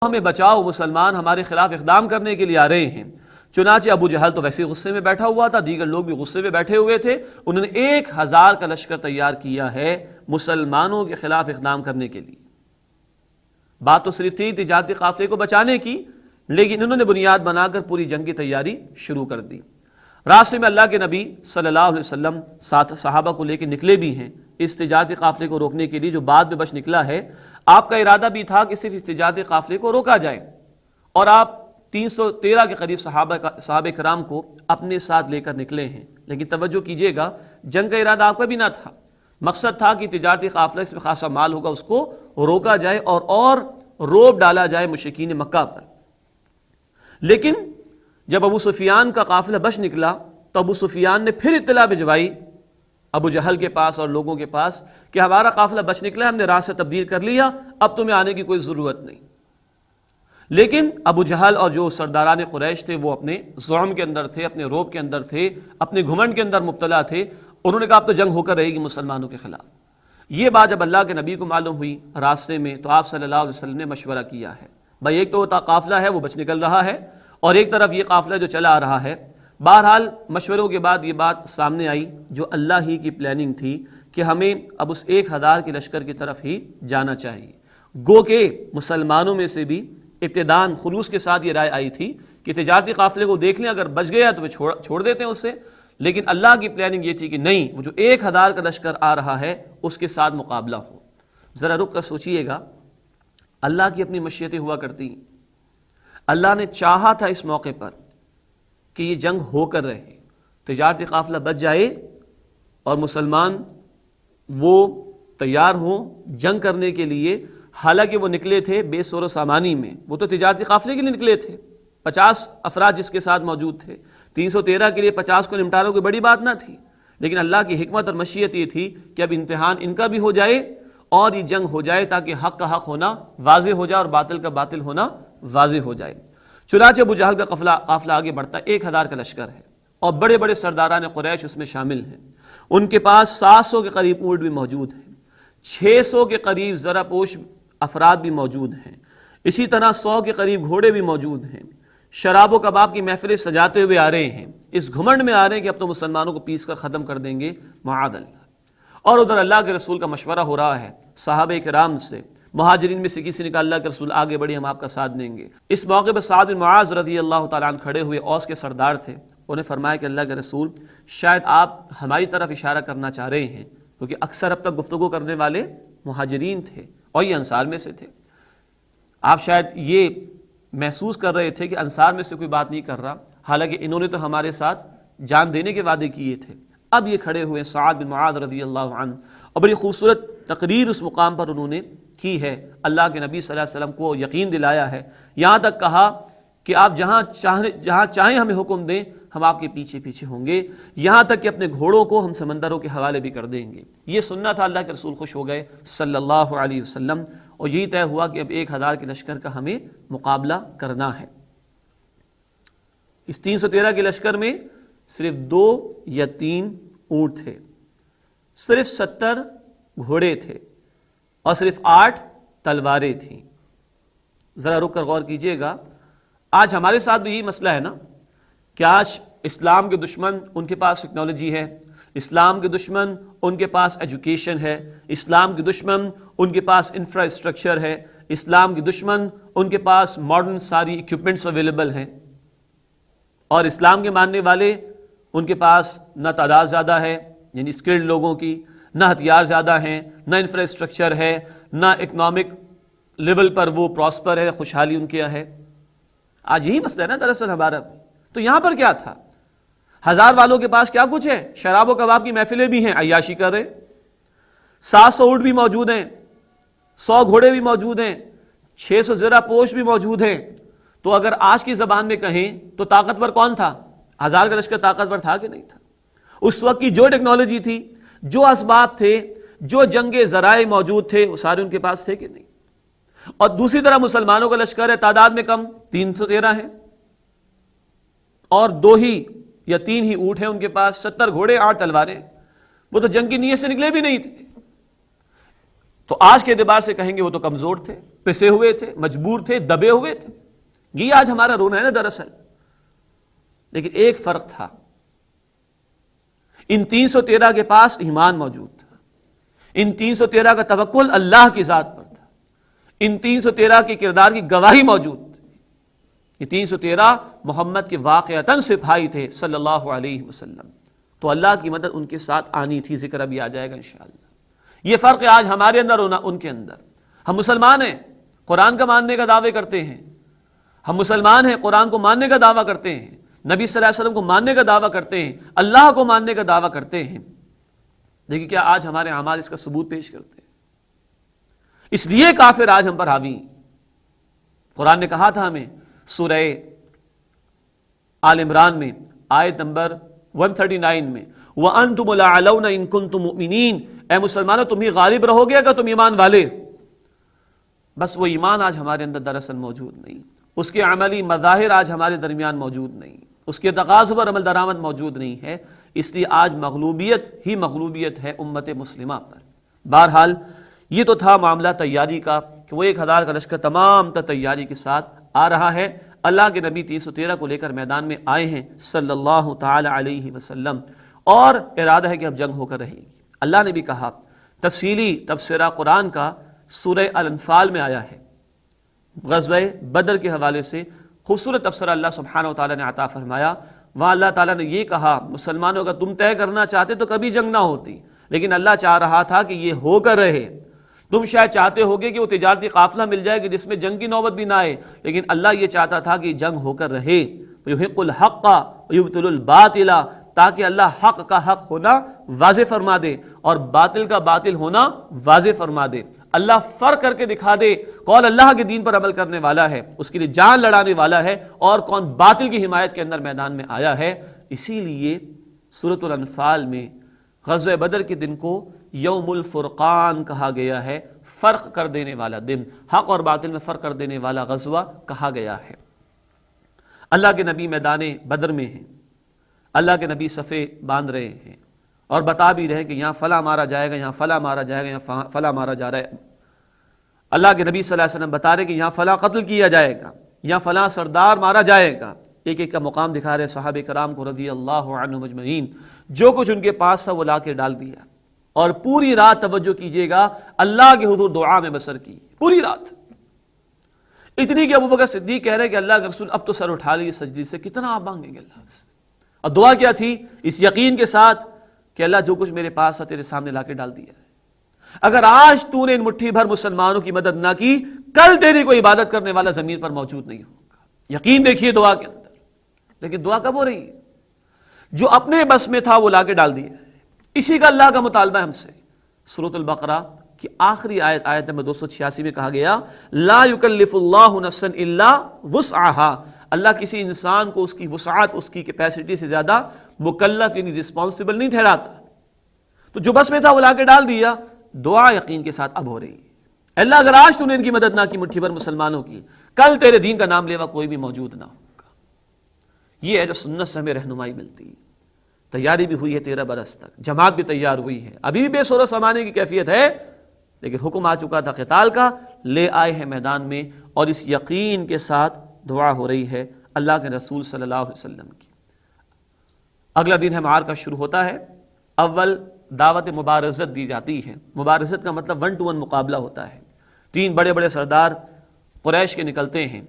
ہمیں بچاؤ، مسلمان ہمارے خلاف اقدام کرنے کے لیے آ رہے ہیں۔ چنانچہ ابو جہل تو ویسے غصے میں بیٹھا ہوا تھا، دیگر لوگ بھی غصے میں بیٹھے ہوئے تھے۔ انہوں نے 1000 کا لشکر تیار کیا ہے مسلمانوں کے خلاف اقدام کرنے کے لیے۔ بات تو صرف تھی تجارتی قافلے کو بچانے کی، لیکن انہوں نے بنیاد بنا کر پوری جنگ کی تیاری شروع کر دی۔ راستے میں اللہ کے نبی صلی اللہ علیہ وسلم ساتھ صحابہ کو لے کے نکلے بھی ہیں اس تجارتی قافلے کو روکنے کے لیے، جو بعد میں بچ نکلا ہے۔ آپ کا ارادہ بھی تھا کہ صرف اس تجارتی قافلے کو روکا جائے، اور آپ 313 کے قریب صحابہ کرام کو اپنے ساتھ لے کر نکلے ہیں۔ لیکن توجہ کیجئے گا، جنگ کا ارادہ آپ کا بھی نہ تھا، مقصد تھا کہ تجارتی قافلہ اس میں خاصا مال ہوگا اس کو روکا جائے اور روب ڈالا جائے مشرکین مکہ پر۔ لیکن جب ابو سفیان کا قافلہ بچ نکلا تو ابو سفیان نے پھر اطلاع بھجوائی ابو جہل کے پاس اور لوگوں کے پاس کہ ہمارا قافلہ بچ نکلا ہے، ہم نے راستہ تبدیل کر لیا، اب تمہیں آنے کی کوئی ضرورت نہیں۔ لیکن ابو جہل اور جو سرداران قریش تھے وہ اپنے زعم کے اندر تھے، اپنے روب کے اندر تھے، اپنے گھمنڈ کے اندر مبتلا تھے۔ انہوں نے کہا اب تو جنگ ہو کر رہے گی مسلمانوں کے خلاف۔ یہ بات جب اللہ کے نبی کو معلوم ہوئی راستے میں، تو آپ صلی اللہ علیہ وسلم نے مشورہ کیا ہے، بھائی ایک تو قافلہ ہے وہ بچ نکل رہا ہے، اور ایک طرف یہ قافلہ جو چلا آ رہا ہے۔ بہرحال مشوروں کے بعد یہ بات سامنے آئی جو اللہ ہی کی پلاننگ تھی کہ ہمیں اب اس 1000 کے لشکر کی طرف ہی جانا چاہیے۔ گو کہ مسلمانوں میں سے بھی ابتداً خلوص کے ساتھ یہ رائے آئی تھی کہ تجارتی قافلے کو دیکھ لیں، اگر بچ گیا تو چھوڑ دیتے ہیں اسے، لیکن اللہ کی پلاننگ یہ تھی کہ نہیں، وہ جو 1000 کا لشکر آ رہا ہے اس کے ساتھ مقابلہ ہو۔ ذرا رک کر سوچئے گا، اللہ کی اپنی مشیتیں ہوا کرتی۔ اللہ نے چاہا تھا اس موقع پر کہ یہ جنگ ہو کر رہے، تجارتی قافلہ بچ جائے اور مسلمان وہ تیار ہوں جنگ کرنے کے لیے۔ حالانکہ وہ نکلے تھے بے سور و سامانی میں، وہ تو تجارتی قافلے کے لیے نکلے تھے، 50 افراد جس کے ساتھ موجود تھے، 313 کے لیے 50 کو نمٹانا کوئی بڑی بات نہ تھی۔ لیکن اللہ کی حکمت اور مشیت یہ تھی کہ اب امتحان ان کا بھی ہو جائے اور یہ جنگ ہو جائے، تاکہ حق کا حق ہونا واضح ہو جائے اور باطل کا باطل ہونا واضح ہو جائے۔ چنانچہ ابو جہل کا قافلہ آگے بڑھتا، 1000 کا لشکر ہے، اور بڑے بڑے سرداران قریش اس میں شامل ہیں۔ ان کے پاس 700 کے قریب اونٹ بھی موجود ہیں، 600 کے قریب زرہ پوش افراد بھی موجود ہیں، اسی طرح 100 کے قریب گھوڑے بھی موجود ہیں۔ شراب و کباب کی محفلیں سجاتے ہوئے آ رہے ہیں، اس گھمنڈ میں آ رہے ہیں کہ اب تو مسلمانوں کو پیس کر ختم کر دیں گے، معاذ اللہ۔ اور ادھر اللہ کے رسول کا مشورہ ہو رہا ہے صحابہ کرام سے، مہاجرین میں سے کسی نے کہا اللہ کے رسول آگے بڑھی، ہم آپ کا ساتھ دیں گے۔ اس موقع پر سعد بن معاذ رضی اللہ تعالیٰ عنہ کھڑے ہوئے، اوس کے سردار تھے، انہیں فرمایا کہ اللہ کے رسول شاید آپ ہماری طرف اشارہ کرنا چاہ رہے ہیں، کیونکہ اکثر اب تک گفتگو کرنے والے مہاجرین تھے اور یہ انصار میں سے تھے۔ آپ شاید یہ محسوس کر رہے تھے کہ انصار میں سے کوئی بات نہیں کر رہا، حالانکہ انہوں نے تو ہمارے ساتھ جان دینے کے وعدے کیے تھے۔ اب یہ کھڑے ہوئے سعد بن معاذ رضی اللہ عنہ، اور بڑی خوبصورت تقریر اس مقام پر انہوں نے کی ہے، اللہ کے نبی صلی اللہ علیہ وسلم کو یقین دلایا ہے، یہاں تک کہا کہ آپ جہاں چاہیں ہمیں حکم دیں، ہم آپ کے پیچھے پیچھے ہوں گے، یہاں تک کہ اپنے گھوڑوں کو ہم سمندروں کے حوالے بھی کر دیں گے۔ یہ سننا تھا، اللہ کے رسول خوش ہو گئے صلی اللہ علیہ وسلم، اور یہی طے ہوا کہ اب 1000 کے لشکر کا ہمیں مقابلہ کرنا ہے۔ اس 313 کے لشکر میں صرف 2 یا 3 اونٹ تھے، صرف 70 گھوڑے تھے، اور صرف 8 تلواریں تھیں۔ ذرا رک کر غور کیجئے گا، آج ہمارے ساتھ بھی یہی مسئلہ ہے نا کہ آج اسلام کے دشمن ان کے پاس ٹیکنالوجی ہے، اسلام کے دشمن ان کے پاس ایجوکیشن ہے، اسلام کے دشمن ان کے پاس انفراسٹرکچر ہے، اسلام کے دشمن ان کے پاس ماڈرن ساری ایکوپمنٹس اویلیبل ہیں، اور اسلام کے ماننے والے ان کے پاس نہ تعداد زیادہ ہے یعنی اسکلڈ لوگوں کی، نہ ہتھیار زیادہ ہیں، نہ انفراسٹرکچر ہے، نہ اکنامک لیول پر وہ پراسپر ہے، خوشحالی ان کے ہے۔ آج یہی مسئلہ ہے نا دراصل ہمارا۔ تو یہاں پر کیا تھا؟ 1000 والوں کے پاس کیا کچھ ہے؟ شراب و کباب کی محفلیں بھی ہیں، عیاشی کر رہے، 700 اونٹ بھی موجود ہیں، 100 گھوڑے بھی موجود ہیں، 600 زرہ پوش بھی موجود ہیں۔ تو اگر آج کی زبان میں کہیں تو طاقتور کون تھا؟ 1000 کا لشکر طاقتور تھا کہ نہیں تھا؟ اس وقت کی جو ٹیکنالوجی تھی، جو اسباب تھے، جو جنگ ذرائع موجود تھے، وہ سارے ان کے پاس تھے کہ نہیں؟ اور دوسری طرح مسلمانوں کا لشکر ہے، تعداد میں کم، 313 ہے، اور 2 یا 3 ہی اونٹ ہیں ان کے پاس، 70 گھوڑے، 8 تلواریں، وہ تو جنگ کی نیت سے نکلے بھی نہیں تھے۔ تو آج کے اعتبار سے کہیں گے وہ تو کمزور تھے۔ پسے ہوئے تھے، مجبور تھے، دبے ہوئے تھے. یہ آج ہمارا رونا ہے نا دراصل. لیکن ایک فرق تھا، ان 313 کے پاس ایمان موجود تھا، ان 313 کا توکل اللہ کی ذات پر تھا، ان 313 کے کردار کی گواہی موجود تھی. یہ 313 محمد کے واقعتاً سپاہی تھے صلی اللہ علیہ وسلم. تو اللہ کی مدد ان کے ساتھ آنی تھی. ذکر ابھی آ جائے گا انشاءاللہ. یہ فرق ہے آج ہمارے اندر ہونا ان کے اندر. ہم مسلمان ہیں، قرآن کا ماننے کا دعوے کرتے ہیں، ہم مسلمان ہیں، قرآن کو ماننے کا دعویٰ کرتے ہیں، نبی صلی اللہ علیہ وسلم کو ماننے کا دعویٰ کرتے ہیں، اللہ کو ماننے کا دعویٰ کرتے ہیں. لیکن کیا آج ہمارے اعمال اس کا ثبوت پیش کرتے ہیں؟ اس لیے کافر آج ہم پر حاوی ہیں. قرآن نے کہا تھا ہمیں سورہ آل عمران میں آیت نمبر 139 میں وَأَنْتُمُ الْأَعْلَوْنَ إِن كُنتُم مُؤْمِنِينَ، اے مسلمانوں تم ہی غالب رہو گے اگر تم ایمان والے. بس وہ ایمان آج ہمارے اندر دراصل موجود نہیں، اس کے عملی مظاہر آج ہمارے درمیان موجود نہیں، اس کے تقاضوں پر عمل درآمد موجود نہیں ہے. اس لیے آج مغلوبیت ہی مغلوبیت ہے امت مسلمہ پر. بہرحال یہ تو تھا معاملہ تیاری کا کہ وہ 1000 کا لشکر تمام تیاری کے ساتھ آ رہا ہے. اللہ کے نبی 313 کو لے کر میدان میں آئے ہیں صلی اللہ تعالی علیہ وسلم، اور ارادہ ہے کہ اب جنگ ہو کر رہے گی. اللہ نے بھی کہا، تفصیلی تبصرہ قرآن کا سورہ الانفال میں آیا ہے. غزوہ بدر کے حوالے سے خوبصورت تبصرہ اللہ سبحانہ و تعالیٰ نے عطا فرمایا. وہاں اللہ تعالیٰ نے یہ کہا، مسلمانوں اگر تم طے کرنا چاہتے تو کبھی جنگ نہ ہوتی، لیکن اللہ چاہ رہا تھا کہ یہ ہو کر رہے. تم شاید چاہتے ہوگے کہ وہ تجارتی قافلہ مل جائے کہ جس میں جنگ کی نوبت بھی نہ آئے، لیکن اللہ یہ چاہتا تھا کہ جنگ ہو کر رہے. وَيُحِقُّ الْحَقَّ وَيُبْطِلُ الْبَاطِلَ، تاکہ اللہ حق کا حق ہونا واضح فرما دے اور باطل کا باطل ہونا واضح فرما دے. اللہ فرق کر کے دکھا دے کون اللہ کے دین پر عمل کرنے والا ہے، اس کے لیے جان لڑانے والا ہے، اور کون باطل کی حمایت کے اندر میدان میں آیا ہے. اسی لیے سورۃ الانفال میں غزوہ بدر کے دن کو یوم الفرقان کہا گیا ہے، فرق کر دینے والا دن، حق اور باطل میں فرق کر دینے والا غزوہ کہا گیا ہے. اللہ کے نبی میدان بدر میں ہیں، اللہ کے نبی صفے باندھ رہے ہیں اور بتا بھی رہے کہ یہاں فلاں مارا جائے گا، یہاں فلاں مارا جائے گا، یہاں فلاں مارا جا رہا ہے. اللہ کے نبی صلی اللہ علیہ وسلم بتا رہے کہ یہاں فلاں قتل کیا جائے گا، یہاں فلاں سردار مارا جائے گا. ایک ایک کا مقام دکھا رہے صحابہ کرام کو رضی اللہ عنہم اجمعین. جو کچھ ان کے پاس تھا وہ لا کے ڈال دیا، اور پوری رات توجہ کیجیے گا اللہ کے حضور دعا میں بسر کی، پوری رات. اتنی کہ ابوبکر صدیق کہہ رہے کہ اللہ کے رسول اب تو سر اٹھا لیے سجدے سے، کتنا آپ مانگیں گے اللہ سے. اور دعا کیا تھی؟ اس یقین کے ساتھ کہ اللہ جو کچھ میرے پاس ہے تیرے سامنے لا کے ڈال دیا ہے. اگر آج تو نے ان مٹھی بھر مسلمانوں کی مدد نہ کی، کل تیری کوئی عبادت کرنے والا زمین پر موجود نہیں ہوگا. یقین دیکھیے دعا کے اندر. لیکن دعا کب ہو رہی ہے؟ جو اپنے بس میں تھا وہ لا کے ڈال دیا ہے. اسی کا اللہ کا مطالبہ ہے ہم سے. سورۃ البقرہ کی آخری آیت نمبر 286 میں کہا گیا لا یکلف اللہ نفسا الا وسعها. اللہ کسی انسان کو اس کی وسعت، اس کی کیپیسٹی سے زیادہ مکلف یعنی رسپانسبل نہیں ٹھہراتا. تو جو بس میں تھا وہ لا کے ڈال دیا. دعا یقین کے ساتھ اب ہو رہی ہے. اللہ اگر آج تو نے ان کی مدد نہ کی مٹھی بھر مسلمانوں کی، کل تیرے دین کا نام لیوا کوئی بھی موجود نہ ہوگا. یہ ہے جو سنت سے ہمیں رہنمائی ملتی ہے. تیاری بھی ہوئی ہے 13 برس تک، جماعت بھی تیار ہوئی ہے، ابھی بھی بے سور و سامانے کی کیفیت ہے، لیکن حکم آ چکا تھا قتال کا. لے آئے ہیں میدان میں، اور اس یقین کے ساتھ دعا ہو رہی ہے اللہ کے رسول صلی اللہ علیہ وسلم کی. اگلا دن ہے معرکہ شروع ہوتا ہے. اول دعوت مبارزت دی جاتی ہے. مبارزت کا مطلب 1 to 1 مقابلہ ہوتا ہے. 3 بڑے بڑے سردار قریش کے نکلتے ہیں